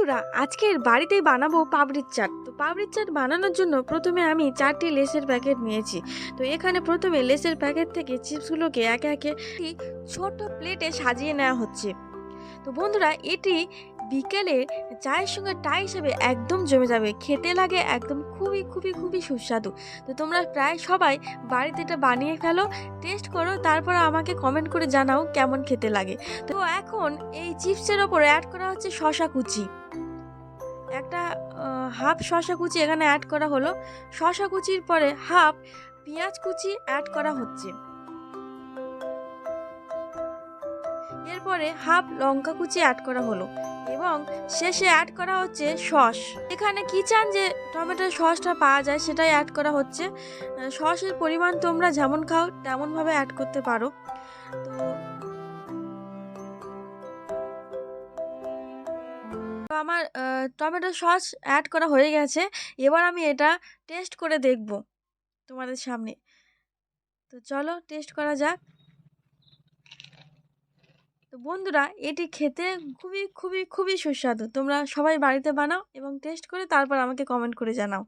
বন্ধুরা আজকের বাড়িতেই বানাবো পাপড়ির চাট। তো পাপড়ির চাট বানানোর জন্য প্রথমে আমি 4টি লেসের প্যাকেট নিয়েছি। তো এখানে প্রথমে লেসের প্যাকেট থেকে চিপসগুলোকে একে একে একটি ছোট প্লেটে সাজিয়ে নেওয়া হচ্ছে। তো বন্ধুরা এটি বিকেলে চায়ের সঙ্গে টা হিসেবে একদম জমে যাবে, খেতে লাগে একদম খুবই খুবই খুবই সুস্বাদু। তো তোমরা প্রায় সবাই বাড়িতে এটা বানিয়ে ফেলো, টেস্ট করো, তারপর আমাকে কমেন্ট করে জানাও কেমন খেতে লাগে। তো এখন এই চিপসের ওপরে অ্যাড করা হচ্ছে শসা কুচি। একটা হাফ শসা কুচি এখানে অ্যাড করা হলো। শসা কুচির পরে হাফ পেঁয়াজ কুচি অ্যাড করা হচ্ছে। এরপরে হাফ লঙ্কা কুচি অ্যাড করা হলো এবং শেষে অ্যাড করা হচ্ছে সস। এখানে কি চান যে টমেটোর সসটা পাওয়া যায় সেটাই অ্যাড করা হচ্ছে। সসের পরিমাণ তোমরা যেমন খাও তেমনভাবে অ্যাড করতে পারো। তো আমার টমেটো সস অ্যাড করা হয়ে গেছে। এবার আমি এটা টেস্ট করে দেখব তোমাদের সামনে। তো চলো টেস্ট করা যাক। তো বন্ধুরা এটি খেতে খুবই খুবই খুবই সুস্বাদু। তোমরা সবাই বাড়িতে বানাও এবং টেস্ট করে তারপর আমাকে কমেন্ট করে জানাও।